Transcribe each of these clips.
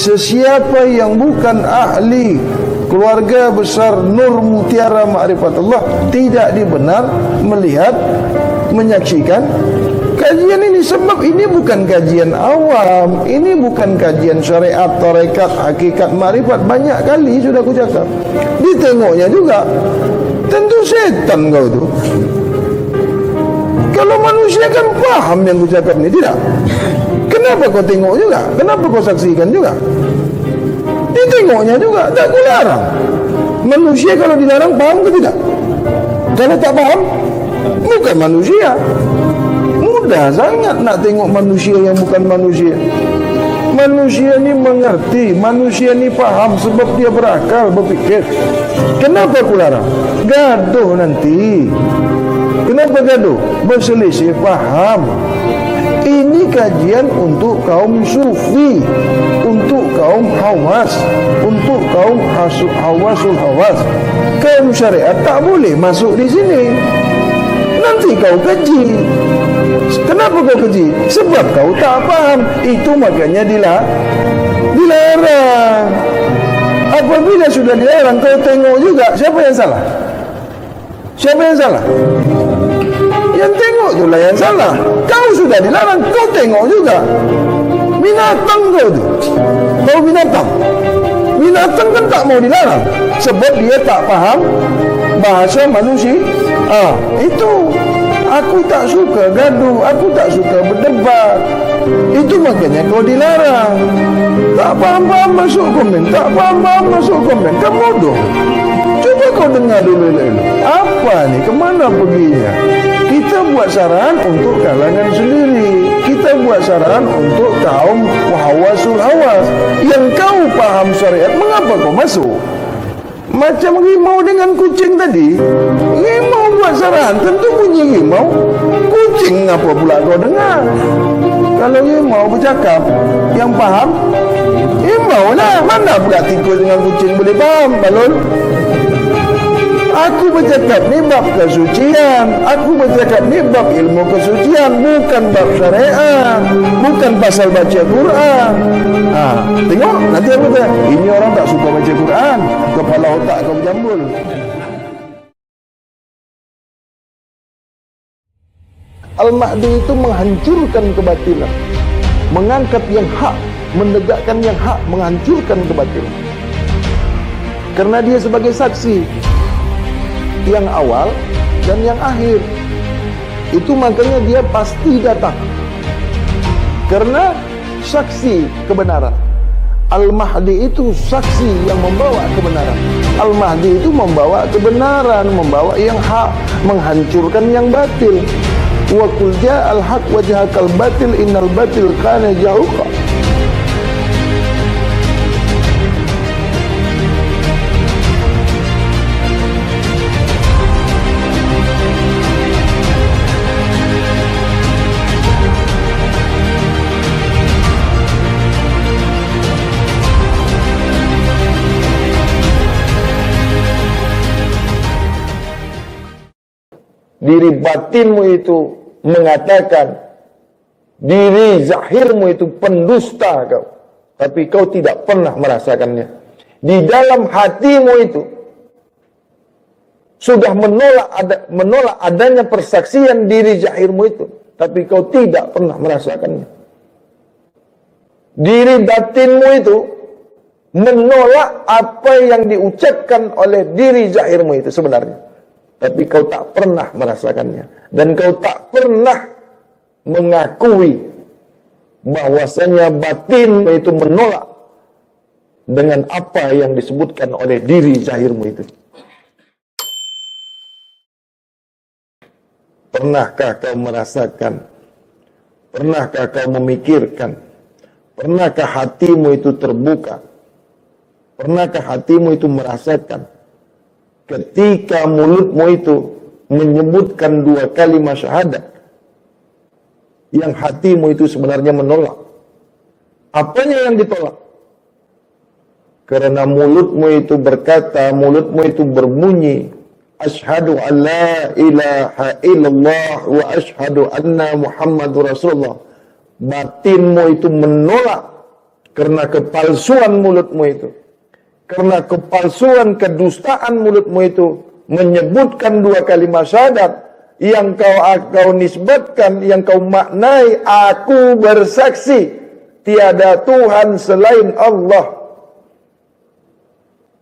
Sesiapa yang bukan ahli keluarga besar Nur Mutiara Ma'rifatullah tidak dibenar melihat, menyaksikan kajian ini. Sebab ini bukan kajian awam, ini bukan kajian syariat, tarekat, hakikat, ma'rifat. Banyak kali sudah aku cakap. Ditengoknya juga tentu setan kau tu. Kalau manusia kan paham yang aku cakap ni, tidak? Kenapa kau tengok juga? Kenapa kau saksikan juga? Ditengoknya juga, tak kau larang. Manusia kalau dilarang paham ke tidak? Kalau tak paham, bukan manusia. Mudah sangat nak tengok manusia yang bukan manusia. Manusia ni mengerti, manusia ni faham sebab dia berakal, berfikir. Kenapa aku larang? Gaduh nanti. Kenapa gaduh? Berselisih faham. Ini kajian untuk kaum sufi, untuk kaum hawas, untuk kaum hawasul hawas. Kaum syariat tak boleh masuk di sini. Nanti kau keji. Kenapa kau keji? Sebab kau tak faham. Itu makanya dilarang. Apabila sudah dilarang, kau tengok juga. Siapa yang salah? Siapa yang salah? Yang tengok itulah yang salah. Kau sudah dilarang, kau tengok juga. Binatang kau tu. Kau binatang. Binatang kan tak mau dilarang sebab dia tak faham bahasa manusia. Itu. Aku tak suka gaduh, aku tak suka berdebat. Itu makanya kau dilarang. Tak faham-faham masuk komen, tak faham-faham masuk komen. Kamu bodoh. Coba kau dengar dulu. Apa ni? Kemana perginya? Kita buat saran untuk kalangan sendiri. Kita buat saran untuk kaum hawasul hawas. Yang kau paham syariat, mengapa kau masuk? Macam rimau dengan kucing tadi. Rimau buat saran, tentu bunyi rimau. Kucing apa pula kau dengar? Kalau rimau bercakap, yang faham rimau lah. Mana pula tikus dengan kucing boleh faham, Balul? Aku bercakap ni bab kesucian. Aku bercakap ni bab ilmu kesucian, bukan bab syariat, bukan pasal baca Quran. Tengok nanti aku kata, ini orang tak suka baca Quran, kepala otak kau berjambul. Al-Mahdi itu menghancurkan kebatilan, mengangkat yang hak, menegakkan yang hak, menghancurkan kebatilan. Karena dia sebagai saksi yang awal dan yang akhir. Itu makanya dia pasti datang, karena saksi kebenaran. Al-Mahdi itu saksi yang membawa kebenaran. Al-Mahdi itu membawa kebenaran, membawa yang hak, menghancurkan yang batil. Wa qul ja'al haq wa jahaqal batil innal batil kana zahuqa. Diri batinmu itu mengatakan, diri zahirmu itu pendusta kau, tapi kau tidak pernah merasakannya. Di dalam hatimu itu sudah menolak adanya persaksian diri zahirmu itu, tapi kau tidak pernah merasakannya. Diri batinmu itu menolak apa yang diucapkan oleh diri zahirmu itu sebenarnya, tapi kau tak pernah merasakannya. Dan kau tak pernah mengakui bahwasanya batin itu menolak dengan apa yang disebutkan oleh diri zahirmu itu. Pernahkah kau merasakan? Pernahkah kau memikirkan? Pernahkah hatimu itu terbuka? Pernahkah hatimu itu merasakan ketika mulutmu itu menyebutkan 2 kalimat syahadat yang hatimu itu sebenarnya menolak? Apanya yang ditolak? Karena mulutmu itu berkata, mulutmu itu berbunyi, asyhadu an la ilaha illallah wa asyhadu anna Muhammadur Rasulullah. Batinmu itu menolak Karena kepalsuan mulutmu itu. Karena kepalsuan, kedustaan mulutmu itu. Menyebutkan dua kalimat syahadat. Yang kau nisbatkan, yang kau maknai, aku bersaksi. Tiada Tuhan selain Allah.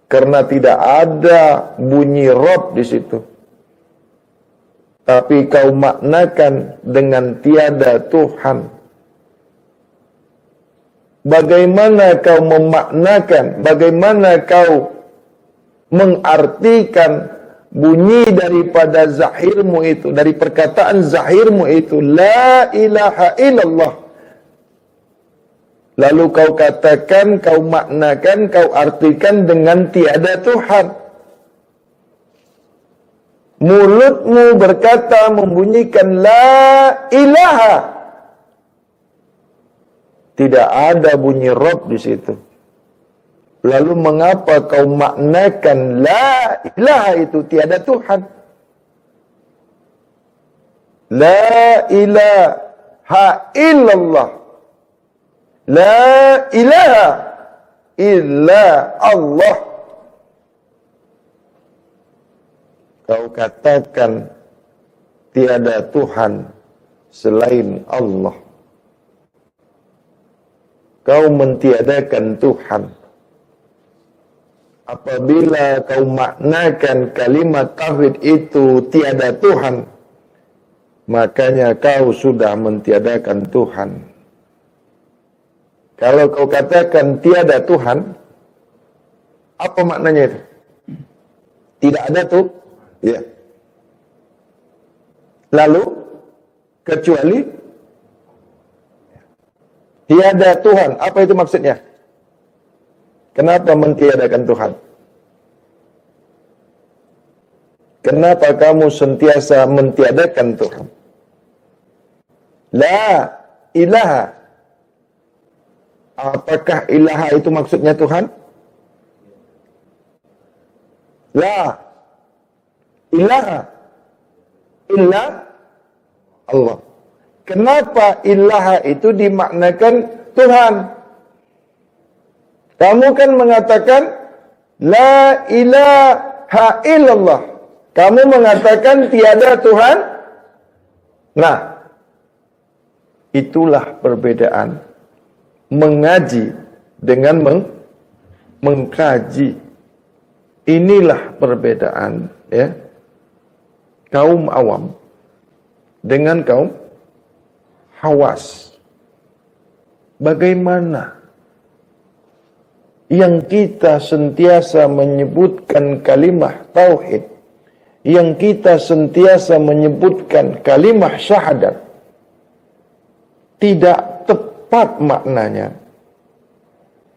Karena tidak ada bunyi Rabb di situ. Tapi kau maknakan dengan tiada Tuhan. Bagaimana kau memaknakan, bagaimana kau mengartikan bunyi daripada zahirmu itu, dari perkataan zahirmu itu, la ilaha illallah. Lalu kau katakan, kau maknakan, kau artikan dengan tiada Tuhan. Mulutmu berkata, membunyikan la ilaha. Tidak ada bunyi Rabb di situ. Lalu mengapa kau maknakan la ilaha itu tiada Tuhan? La ilaha illallah. La ilaha illa Allah. Kau katakan tiada Tuhan selain Allah. Kau mentiadakan Tuhan. Apabila kau maknakan kalimat tauhid itu tiada Tuhan, makanya kau sudah mentiadakan Tuhan. Kalau kau katakan tiada Tuhan, apa maknanya itu? Tidak ada tuh, ya. Lalu, kecuali tiada Tuhan, apa itu maksudnya? Kenapa mentiadakan Tuhan? Kenapa kamu sentiasa mentiadakan Tuhan? La ilaha. Apakah ilaha itu maksudnya Tuhan? La ilaha illa Allah. Kenapa ilaha itu dimaknakan Tuhan? Kamu kan mengatakan la ilaha illallah. Kamu mengatakan tiada Tuhan. Nah, itulah perbedaan mengaji dengan mengkaji. Inilah perbedaan, ya. Kaum awam dengan kaum hawas. Bagaimana yang kita sentiasa menyebutkan kalimah tauhid, yang kita sentiasa menyebutkan kalimah syahadat, tidak tepat maknanya,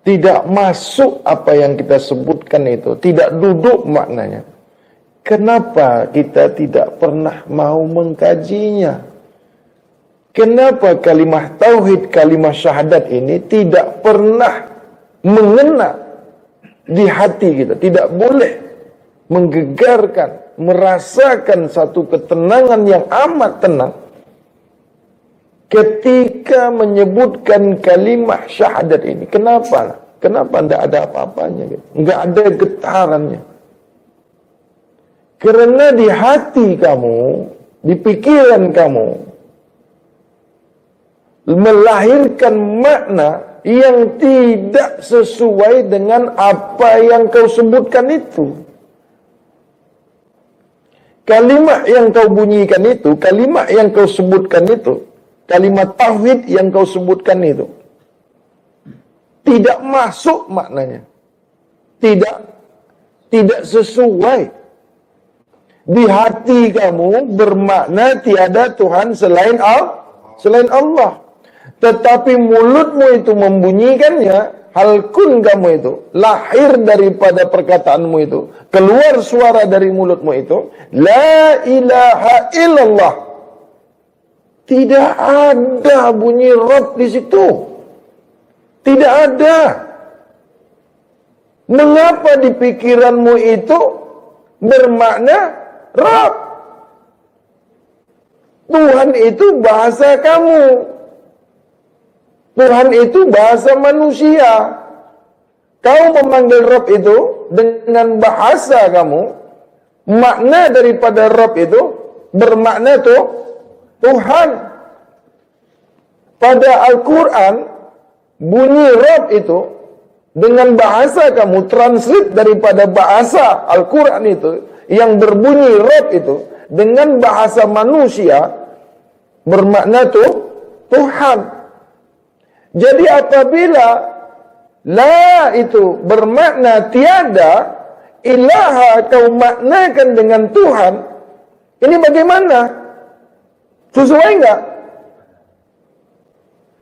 tidak masuk apa yang kita sebutkan itu, tidak duduk maknanya. Kenapa kita tidak pernah mau mengkajinya? Kenapa kalimah tauhid, kalimah syahadat ini tidak pernah mengena di hati kita? Tidak boleh menggegarkan, merasakan satu ketenangan yang amat tenang ketika menyebutkan kalimah syahadat ini. Kenapa? Kenapa tidak ada apa-apanya? Enggak ada getarannya. Karena di hati kamu, di pikiran kamu, melahirkan makna yang tidak sesuai dengan apa yang kau sebutkan itu. Kalimat yang kau bunyikan itu, kalimat yang kau sebutkan itu, kalimat tauhid yang kau sebutkan itu, tidak masuk maknanya. Tidak sesuai. Di hati kamu bermakna tiada Tuhan selain Allah. Tetapi mulutmu itu membunyikannya, halkun kamu itu, lahir daripada perkataanmu itu, keluar suara dari mulutmu itu, la ilaha illallah. Tidak ada bunyi Rabb di situ. Tidak ada. Mengapa di pikiranmu itu bermakna Rabb? Tuhan itu bahasa kamu. Tuhan itu bahasa manusia. Kau memanggil Rabb itu dengan bahasa kamu, makna daripada Rabb itu bermakna Tuhan. Pada Al-Quran, bunyi Rabb itu dengan bahasa kamu, translate daripada bahasa Al-Quran itu, yang berbunyi Rabb itu, dengan bahasa manusia, bermakna Tuhan. Jadi apabila la itu bermakna tiada, ilaha kau maknakan dengan Tuhan, ini bagaimana? Sesuai enggak?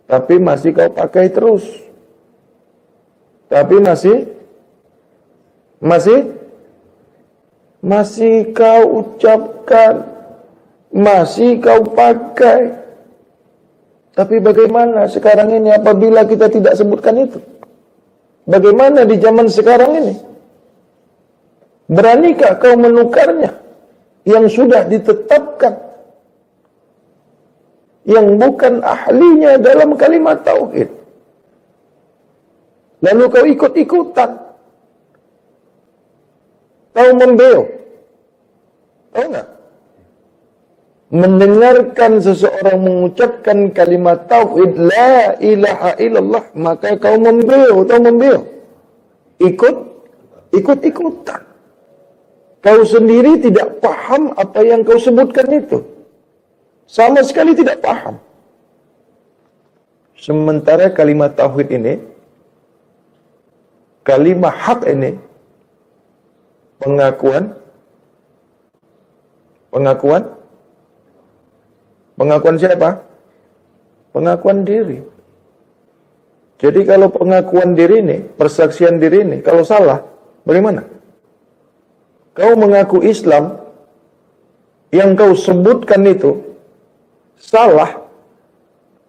Tapi masih kau pakai terus. Tapi masih kau ucapkan, masih kau pakai. Tapi bagaimana sekarang ini apabila kita tidak sebutkan itu? Bagaimana di zaman sekarang ini? Beranikah kau menukarnya yang sudah ditetapkan, yang bukan ahlinya dalam kalimat tauhid, lalu kau ikut-ikutan, kau membeo? Tahu nggak? Mendengarkan seseorang mengucapkan kalimat tauhid la ilaha illallah, maka kau membeo, ikut-ikutan. Kau sendiri tidak paham apa yang kau sebutkan itu. Sama sekali tidak paham. Sementara kalimat tauhid ini, kalimat hak ini, pengakuan siapa? Pengakuan diri. Jadi kalau pengakuan diri ini, persaksian diri ini, kalau salah, bagaimana? Kau mengaku Islam, yang kau sebutkan itu salah,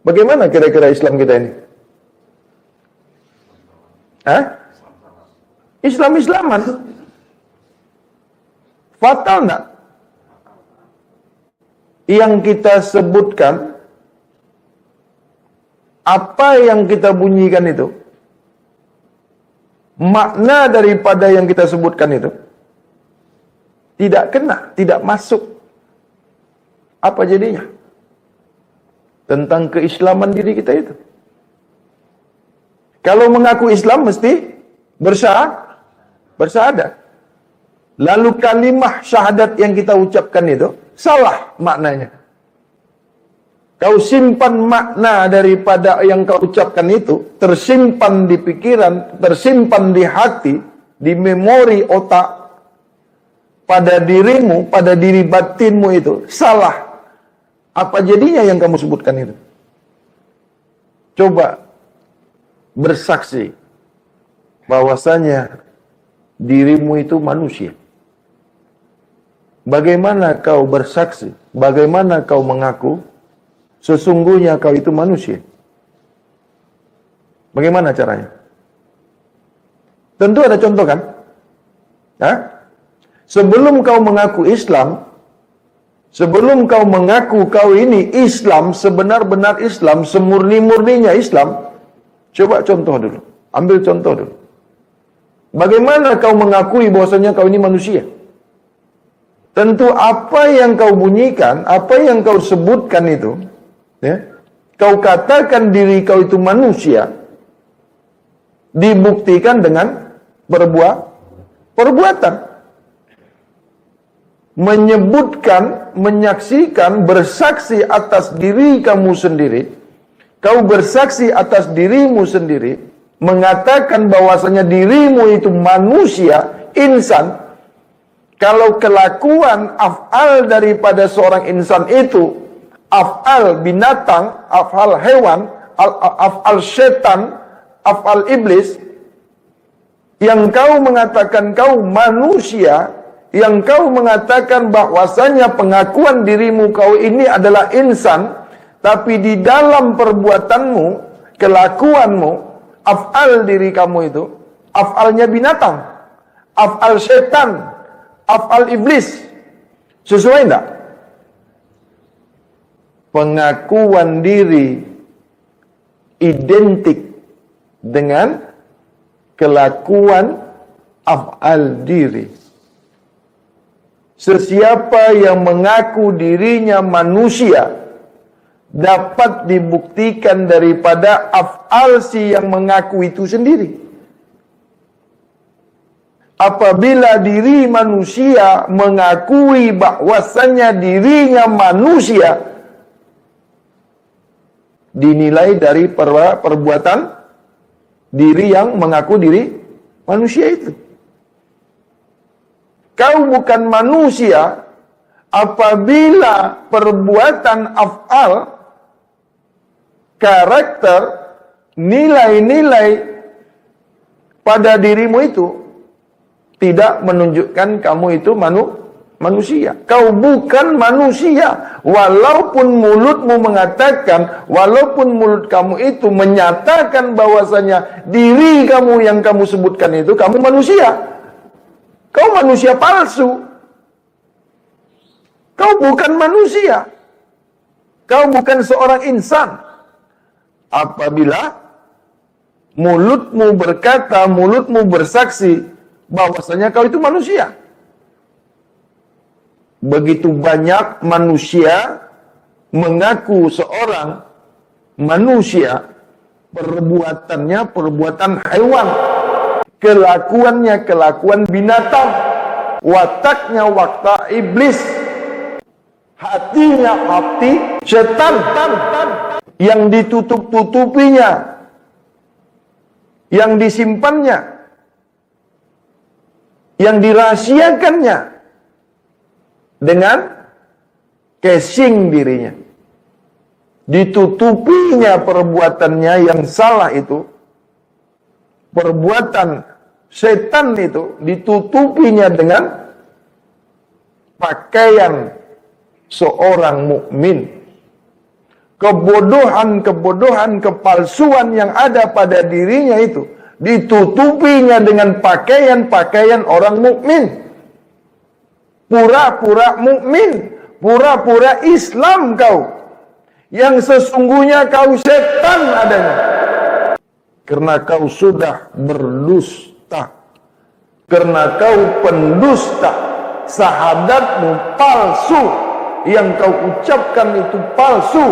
bagaimana kira-kira Islam kita ini? Islam-Islaman. Fatal enggak? Yang kita sebutkan, apa yang kita bunyikan itu, makna daripada yang kita sebutkan itu tidak kena, tidak masuk. Apa jadinya? Tentang keislaman diri kita itu. Kalau mengaku Islam mesti bersyahadat. Lalu kalimah syahadat yang kita ucapkan itu salah maknanya. Kau simpan makna daripada yang kau ucapkan itu, tersimpan di pikiran, tersimpan di hati, di memori otak, pada dirimu, pada diri batinmu itu salah. Apa jadinya yang kamu sebutkan itu? Coba bersaksi bahwasanya dirimu itu manusia. Bagaimana kau bersaksi? Bagaimana kau mengaku sesungguhnya kau itu manusia? Bagaimana caranya? Tentu ada contoh kan? Sebelum kau mengaku Islam, sebelum kau mengaku kau ini Islam, sebenar-benar Islam, semurni-murninya Islam, coba contoh dulu. Ambil contoh dulu. Bagaimana kau mengakui bahwasanya kau ini manusia? Tentu apa yang kau bunyikan, apa yang kau sebutkan itu, ya, kau katakan diri kau itu manusia, dibuktikan dengan perbuatan. Menyebutkan, menyaksikan, bersaksi atas diri kamu sendiri, kau bersaksi atas dirimu sendiri, mengatakan bahwasanya dirimu itu manusia, insan. Kalau kelakuan af'al daripada seorang insan itu, af'al binatang, af'al hewan, af'al setan, af'al iblis, yang kau mengatakan kau manusia, yang kau mengatakan bahwasanya pengakuan dirimu kau ini adalah insan, tapi di dalam perbuatanmu, kelakuanmu, af'al diri kamu itu, af'alnya binatang, af'al setan, af'al iblis. Sesuai enggak? Pengakuan diri identik dengan kelakuan af'al diri. Sesiapa yang mengaku dirinya manusia dapat dibuktikan daripada af'al si yang mengaku itu sendiri. Apabila diri manusia mengakui bahwasannya dirinya manusia, dinilai dari perbuatan diri yang mengaku diri manusia itu. Kau bukan manusia apabila perbuatan af'al, karakter, nilai-nilai pada dirimu itu tidak menunjukkan kamu itu manusia. Kau bukan manusia. Walaupun mulutmu mengatakan, walaupun mulut kamu itu menyatakan bahwasanya diri kamu yang kamu sebutkan itu, kamu manusia. Kau manusia palsu. Kau bukan manusia. Kau bukan seorang insan. Apabila mulutmu berkata, mulutmu bersaksi bahwasanya kau itu manusia. Begitu banyak manusia mengaku seorang manusia, perbuatannya perbuatan hewan, kelakuannya kelakuan binatang, wataknya watak iblis, hatinya hati setan, yang ditutup-tutupinya, yang disimpannya, yang dirahasiakannya dengan casing dirinya. Ditutupinya perbuatannya yang salah itu, perbuatan setan itu ditutupinya dengan pakaian seorang mukmin. Kebodohan-kebodohan, kepalsuan yang ada pada dirinya itu ditutupinya dengan pakaian-pakaian orang mukmin. Pura-pura mukmin, pura-pura Islam kau, yang sesungguhnya kau setan adanya. Karena kau sudah berdusta, karena kau pendusta, syahadatmu palsu, yang kau ucapkan itu palsu,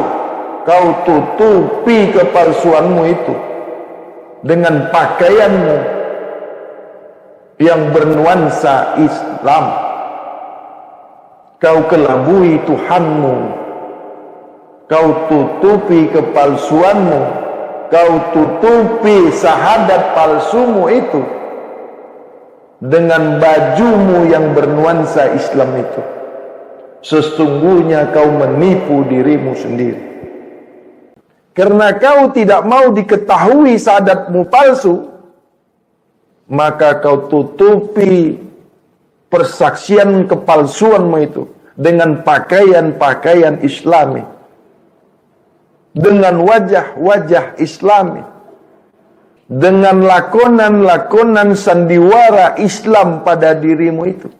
kau tutupi kepalsuanmu itu dengan pakaianmu yang bernuansa Islam. Kau kelabui Tuhanmu, kau tutupi kepalsuanmu, kau tutupi syahadat palsumu itu dengan bajumu yang bernuansa Islam itu. Sesungguhnya kau menipu dirimu sendiri. Karena kau tidak mau diketahui syahadatmu palsu, maka kau tutupi persaksian kepalsuanmu itu dengan pakaian-pakaian Islami, dengan wajah-wajah Islami, dengan lakonan-lakonan sandiwara Islam pada dirimu itu.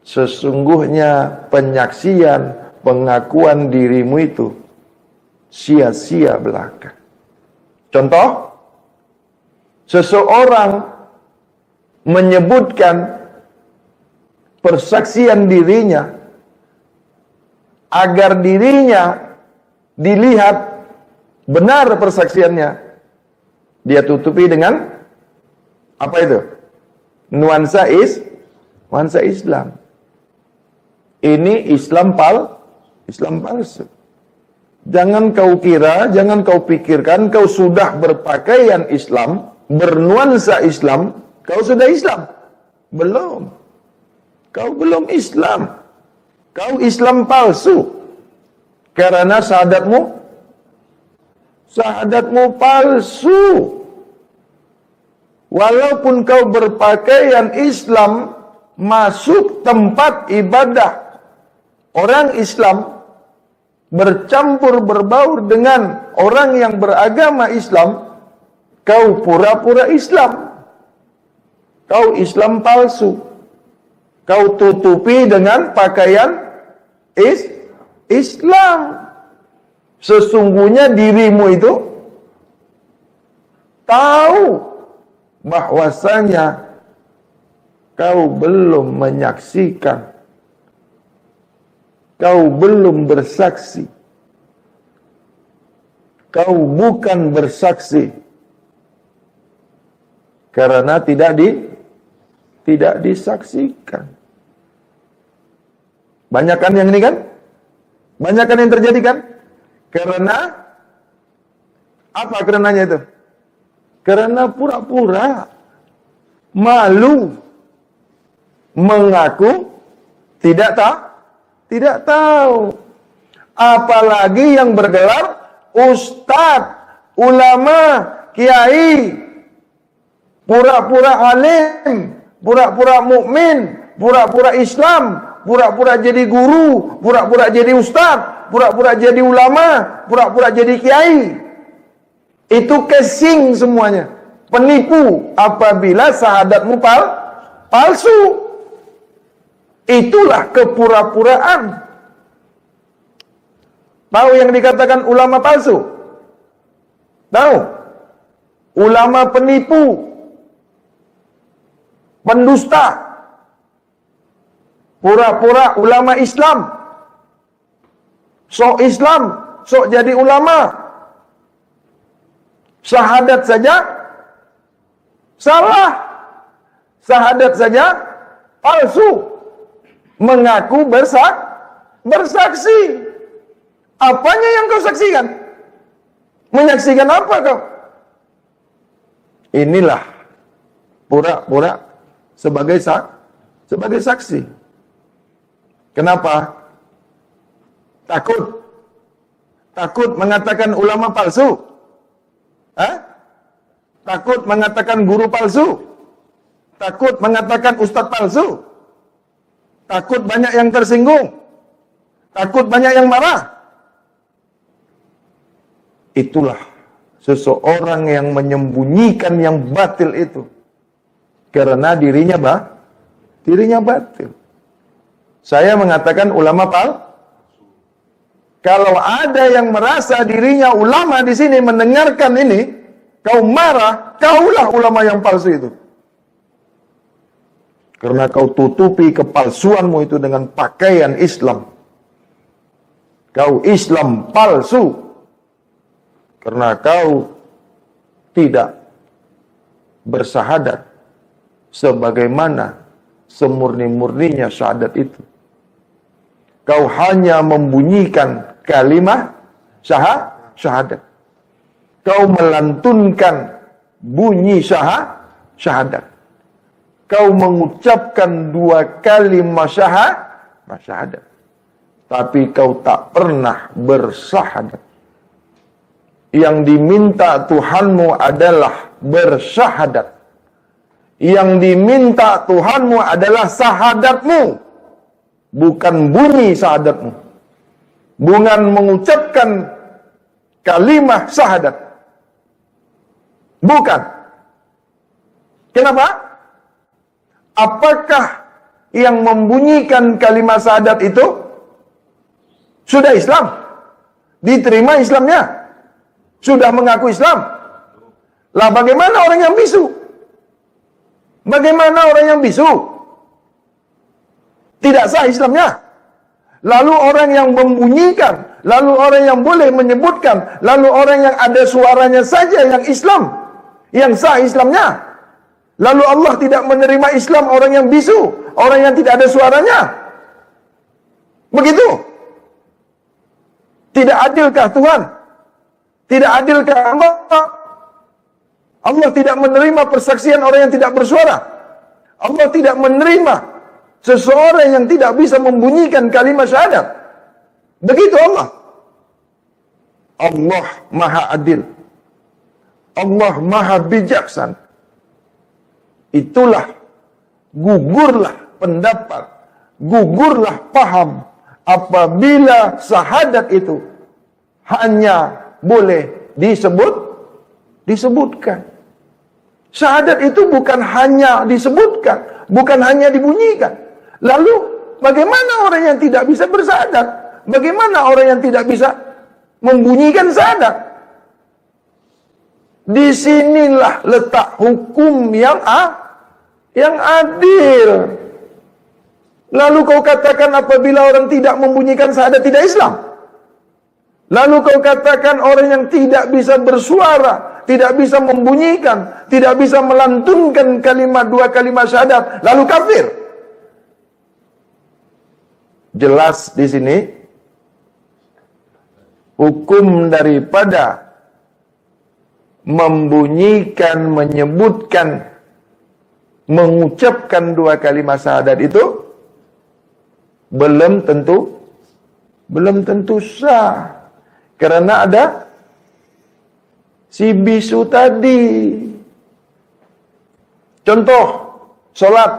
Sesungguhnya penyaksian, pengakuan dirimu itu sia-sia belaka. Contoh, seseorang menyebutkan persaksian dirinya agar dirinya dilihat benar persaksiannya, dia tutupi dengan apa itu? Nuansa Islam. Ini Islam palsu. Jangan kau kira, jangan kau pikirkan kau sudah berpakaian Islam, bernuansa Islam, kau sudah Islam. Belum. Kau belum Islam. Kau Islam palsu. Karena syahadatmu palsu. Walaupun kau berpakaian Islam, masuk tempat ibadah orang Islam, bercampur berbaur dengan orang yang beragama Islam, kau pura-pura Islam. Kau Islam palsu. Kau tutupi dengan pakaian Islam. Sesungguhnya dirimu itu tahu bahwasanya kau belum menyaksikan, kau belum bersaksi, kau bukan bersaksi karena tidak disaksikan. Banyak kan yang ini kan? Banyak kan yang terjadi kan? Karena apa karenanya itu? Karena pura-pura malu, mengaku tidak tahu. Apalagi yang bergelar ustadz, ulama, kiai, pura-pura alim, pura-pura mukmin, pura-pura Islam, pura-pura jadi guru, pura-pura jadi ustadz, pura-pura jadi ulama, pura-pura jadi kiai. Itu casing semuanya. Penipu apabila syahadatmu palsu. Itulah kepura-puraan. Tahu yang dikatakan ulama palsu? Tahu? Ulama penipu, pendusta, pura-pura ulama Islam, sok Islam, sok jadi ulama, syahadat saja salah, syahadat saja palsu, mengaku bersaksi. Apanya yang kau saksikan? Menyaksikan apa kau? Inilah pura-pura sebagai saksi. Kenapa? Takut mengatakan ulama palsu. Takut mengatakan guru palsu. Takut mengatakan ustadz palsu. Takut banyak yang tersinggung. Takut banyak yang marah. Itulah seseorang yang menyembunyikan yang batil itu. Karena dirinya batil. Saya mengatakan ulama kalau ada yang merasa dirinya ulama di sini mendengarkan ini, kau marah, kaulah ulama yang palsu itu. Karena kau tutupi kepalsuanmu itu dengan pakaian Islam. Kau Islam palsu. Karena kau tidak bersyahadat sebagaimana semurni-murninya syahadat itu. Kau hanya membunyikan kalimat syahadat. Kau melantunkan bunyi syahadat. Kau mengucapkan 2 kalimat syahadat. Tapi kau tak pernah bersyahadat. Yang diminta Tuhanmu adalah bersyahadat. Yang diminta Tuhanmu adalah syahadatmu. Bukan bunyi syahadatmu. Bukan mengucapkan kalimat syahadat. Bukan. Kenapa? Apakah yang membunyikan kalimat syahadat itu sudah Islam? Diterima Islamnya? Sudah mengaku Islam? Lah bagaimana orang yang bisu? Bagaimana orang yang bisu? Tidak sah Islamnya. Lalu orang yang membunyikan, lalu orang yang boleh menyebutkan, lalu orang yang ada suaranya saja yang Islam, yang sah Islamnya. Lalu Allah tidak menerima Islam orang yang bisu, orang yang tidak ada suaranya. Begitu. Tidak adilkah Tuhan? Tidak adilkah Allah? Allah tidak menerima persaksian orang yang tidak bersuara. Allah tidak menerima seseorang yang tidak bisa membunyikan kalimat syahadat. Begitu Allah. Allah Maha Adil. Allah Maha Bijaksana. Itulah, gugurlah pendapat, gugurlah paham apabila syahadat itu hanya boleh disebutkan. Syahadat itu bukan hanya disebutkan, bukan hanya dibunyikan. Lalu bagaimana orang yang tidak bisa bersyahadat? Bagaimana orang yang tidak bisa membunyikan syahadat? Disinilah letak hukum yang adil. Lalu kau katakan apabila orang tidak membunyikan syahadat tidak Islam. Lalu kau katakan orang yang tidak bisa bersuara, tidak bisa membunyikan, tidak bisa melantunkan dua kalimat syahadat, lalu kafir. Jelas di sini hukum daripada membunyikan, menyebutkan, mengucapkan dua kalimat syahadat itu belum tentu sah. Karena ada si bisu tadi. Contoh, sholat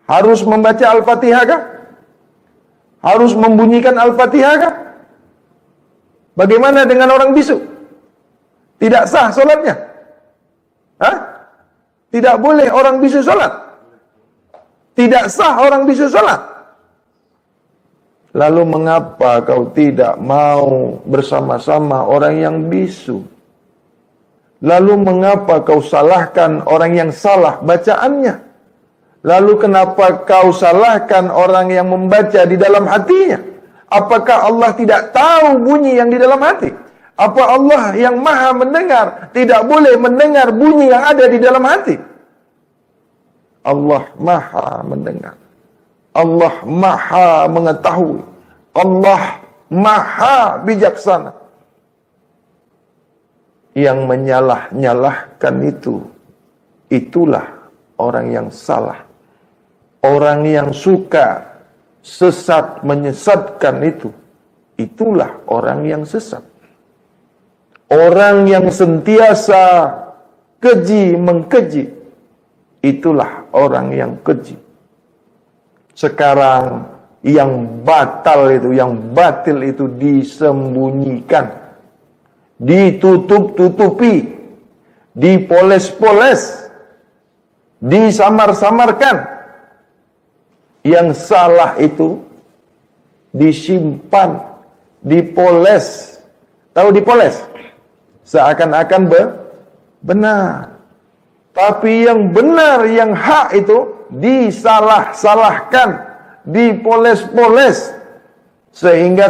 harus membaca Al-Fatihah kah? Harus membunyikan Al-Fatihah kah? Bagaimana dengan orang bisu? Tidak sah sholatnya? Hah? Tidak boleh orang bisu sholat? Tidak sah orang bisu sholat? Lalu mengapa kau tidak mau bersama-sama orang yang bisu? Lalu mengapa kau salahkan orang yang salah bacaannya? Lalu kenapa kau salahkan orang yang membaca di dalam hatinya? Apakah Allah tidak tahu bunyi yang di dalam hati? Apa Allah yang maha mendengar tidak boleh mendengar bunyi yang ada di dalam hati? Allah maha mendengar. Allah maha mengetahui. Allah maha bijaksana. Yang menyalah-nyalahkan itulah orang yang salah. Orang yang suka sesat menyesatkan itulah orang yang sesat. Orang yang sentiasa keji mengkeji, itulah orang yang keji. Sekarang yang batil itu disembunyikan, ditutup-tutupi, dipoles-poles, disamar-samarkan. Yang salah itu disimpan, dipoles. Tahu dipoles? Seakan-akan benar. Tapi yang benar, yang hak itu disalah-salahkan, dipoles-poles sehingga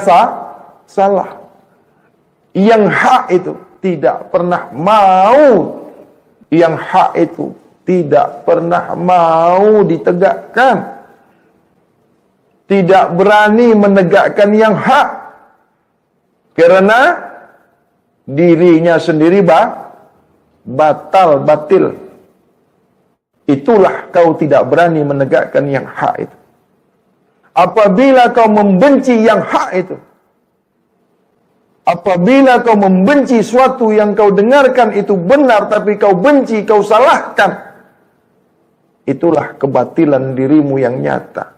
salah. Yang hak itu tidak pernah mau, yang hak itu tidak pernah mau ditegakkan, tidak berani menegakkan yang hak karena dirinya sendiri batil. Itulah kau tidak berani menegakkan yang hak itu. Apabila kau membenci yang hak itu, apabila kau membenci suatu yang kau dengarkan itu benar tapi kau benci, kau salahkan, itulah kebatilan dirimu yang nyata.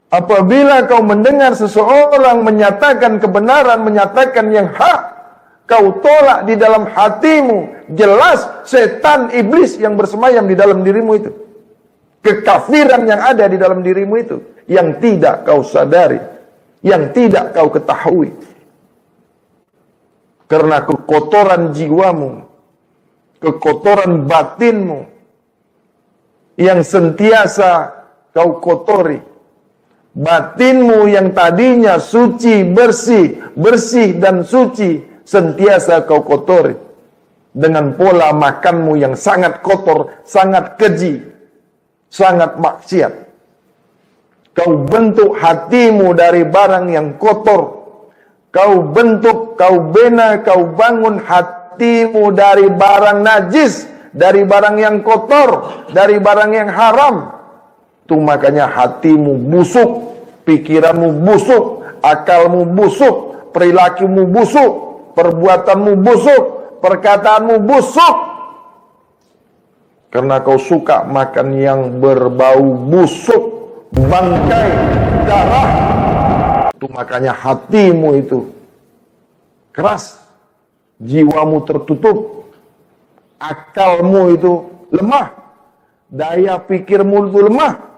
Apabila kau mendengar seseorang menyatakan kebenaran, menyatakan yang hak, kau tolak di dalam hatimu, jelas setan iblis yang bersemayam di dalam dirimu itu. Kekafiran yang ada di dalam dirimu itu, yang tidak kau sadari, yang tidak kau ketahui. Karena kekotoran jiwamu, kekotoran batinmu, yang sentiasa kau kotori. Batinmu yang tadinya suci, bersih dan suci, sentiasa kau kotori dengan pola makanmu yang sangat kotor, sangat keji, sangat maksiat. Kau bentuk hatimu dari barang yang kotor. Kau bentuk, kau bina, kau bangun hatimu dari barang najis, dari barang yang kotor, dari barang yang haram. Itu makanya hatimu busuk, pikiranmu busuk, akalmu busuk, perilakumu busuk, perbuatanmu busuk, perkataanmu busuk. Karena kau suka makan yang berbau busuk, bangkai, darah. Itu makanya hatimu itu keras, jiwamu tertutup, akalmu itu lemah, daya pikirmu itu lemah.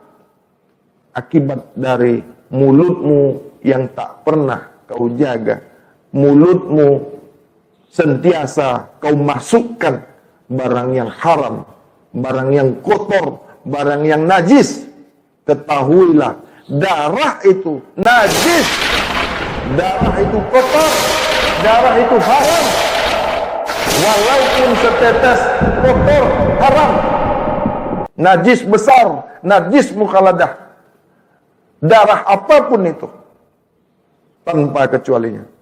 Akibat dari mulutmu yang tak pernah kau jaga. Mulutmu sentiasa kau masukkan barang yang haram, barang yang kotor, barang yang najis, ketahuilah darah itu najis, darah itu kotor, darah itu haram. Walaupun setetes kotor, haram, najis besar, najis mukhaladah, darah apapun itu tanpa kecualinya.